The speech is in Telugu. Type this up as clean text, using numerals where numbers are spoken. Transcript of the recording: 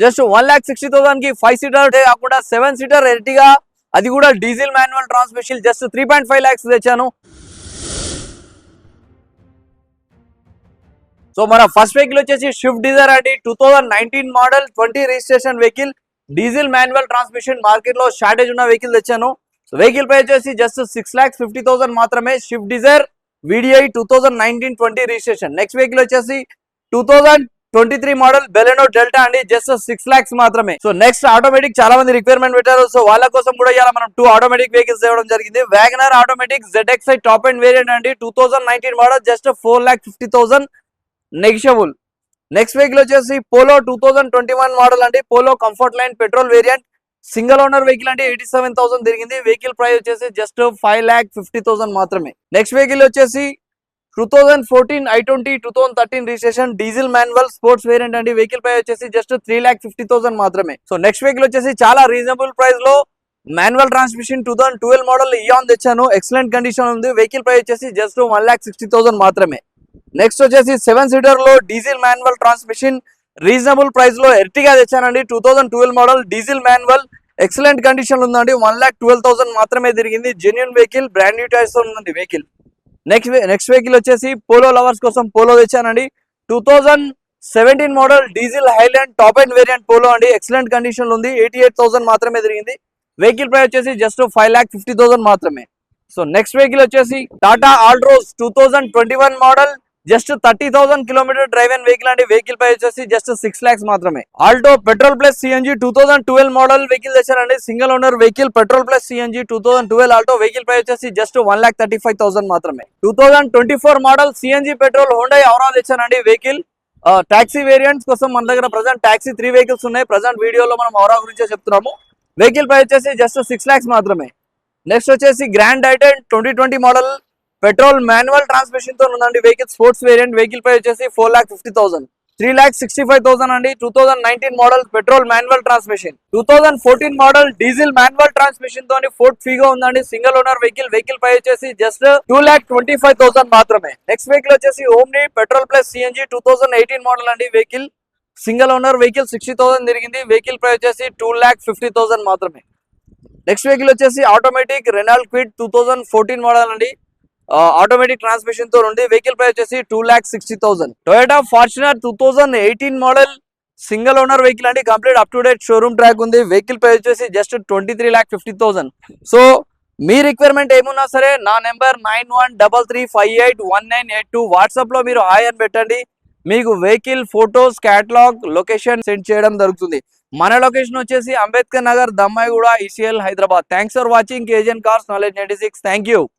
జస్ట్ 1,60,000 కి 5 సీటర్ కాకుండా 7 సీటర్ ఎర్టిగా, అది కూడా diesel manual transmission just 3.5 lakhs తెచ్చాను. సో మన ఫస్ట్ వెహికల్ వచ్చేసి స్విఫ్ట్ డిజైర్ అండి, 2019 model 20 registration vehicle, diesel manual transmission. Market లో షార్టేజ్ ఉన్న వెహికల్ తెచ్చాను. వెహికల్ ప్రైస్ వచ్చేసి జస్ట్ 6,50,000 మాత్రమే. Swift Dzire VDI 2019-20 registration. Next vehicle వచ్చేసి 2023 మోడల్ బెలెనో డెల్టా అండి, జస్ట్ 6 lakhs మాత్రమే. సో నెక్స్ట్ ఆటోమేటిక్ చాలా మంది రిక్వైర్మెంట్ పెట్టారు. సో వాళ్ళ కోసం కూడా ఇవాళ మనం 2 ఆటోమేటిక్ వెహికల్స్ ఇవ్వడం జరిగింది. WagonR automatic ZXi top and variant అండి, 2019 model, just 4,50,000 negotiable. Next vehicle వచ్చేసి పోలో 2021 మోడల్ అండి, Polo comfort line petrol variant, single owner vehicle అంటే 87,000 తిరిగింది. వెహికల్ ప్రైస్ వచ్చేసి జస్ట్ 5,50,000 మాత్రమే. నెక్స్ట్ వెహికల్ వచ్చేసి 2014 i20 2013 registration, diesel manual sports variant అండి. వెహికల్ ప్రైస్ వచ్చేసి జస్ట్ 3,50,000 మాత్రమే. సో నెక్స్ట్ వెహికల్ వచ్చేసి చాలా రీజనబుల్ ప్రైస్ లో మాన్యువల్ ట్రాన్స్మిషన్ 2012 మోడల్ ఇయాన్ తెచ్చాను, ఎక్సలెంట్ కండిషన్ ఉంది. వెహికల్ ప్రైస్ వచ్చేసి జస్ట్ 1,60,000 మాత్రమే. నెక్స్ట్ వచ్చేసి 7 సీటర్ లో diesel manual transmission reasonable price లో ఎర్టిగా తెచ్చానండి, 2012 model diesel manual, excellent condition ఉందండి. 1,12,000 మాత్రమే తిరిగింది. Genuine vehicle, brand new tyres ఉందండి వెహికల్. నెక్స్ట్ వెహికల్ వచ్చేసి పోలో లవర్స్ కోసం పోలో తెచ్చానండి, 2017 model diesel Highline top and variant Polo అండి, ఎక్సలెంట్ కండిషన్ ఉంది. 88,000 మాత్రమే తిరిగింది. వెహికల్ ప్రైస్ వచ్చేసి జస్ట్ 5,50,000 మాత్రమే. సో నెక్స్ట్ వెహికల్ వచ్చేసి Tata Altroz 2021 model, just 30,000 kilometre drive and vehicle అండి. వెహికల్ ప్రైస్ వచ్చేసి జస్ట్ 6 lakhs మాత్రమే. Alto petrol plus CNG 2012 model vehicle తెచ్చారండి, single owner vehicle, petrol plus CNG 2012 Alto. Vehicle price వచ్చేసి జస్ట్ 1,35,000 మాత్రమే. 2024 మోడల్ సిఎన్జి పెట్రోల్ హోండా అవరా తెచ్చానండి వెహికల్, టాక్సీ వేరియంట్స్ కోసం మన దగ్గర ప్రజెంట్ టాక్సీ 3 వెహికల్స్ ఉన్నాయి. ప్రజెంట్ వీడియోలో మనం అవరా గురించే చెప్తున్నాము. వెహికల్ ప్రైస్ వచ్చేసి జస్ట్ 6 lakhs మాత్రమే. నెక్స్ట్ వచ్చేసి Grand i ten 2020 model petrol manual transmission తో ఉందండి vehicle, sports variant. Vehicle price వచ్చేసి 4,50,000, 3,65,000 అండి. 2019 model petrol manual transmission, 2014 model diesel manual transmission తోని ఫోర్డ్ ఫీగో ఉందండి, single owner vehicle. Vehicle price వచ్చేసి జస్ట్ 2,25,000 మాత్రమే. నెక్స్ట్ వెహికల్ వచ్చేసి Omni petrol plus CNG 2018 model అండి వెహికల్, సింగిల్ ఓనర్ వెహికల్, 60,000 తిరిగింది. వెహికల్ ప్రైస్ వచ్చేసి 2,50,000 మాత్రమే. నెక్స్ట్ వెహికల్ వచ్చేసి ఆటోమేటిక్ రెనాల్డ్ క్విడ్ 2014 మోడల్ అండి, ఆటోమేటిక్ ట్రాన్స్మిషన్ తో ఉంది. వెహికల్ ప్రైస్ వచ్చేసి 2,60,000. Toyota Fortuner 2018 model single owner vehicle అండి, complete up to date showroom track ఉంది. వెహికల్ ప్రైస్ వచ్చేసి జస్ట్ 23,50,000. సో మీ రిక్వైర్మెంట్ ఏమున్నా సరే నా నెంబర్ 9133581982 వాట్సాప్ లో మీరు హాయ్ అని పెట్టండి. మీకు vehicle photos, catalogue, location send చేయడం జరుగుతుంది. మన లొకేషన్ వచ్చేసి Ambedkar Nagar, Dammaiguda, ECL, Hyderabad. Thanks for watching KGN cars knowledge 96. Thank you.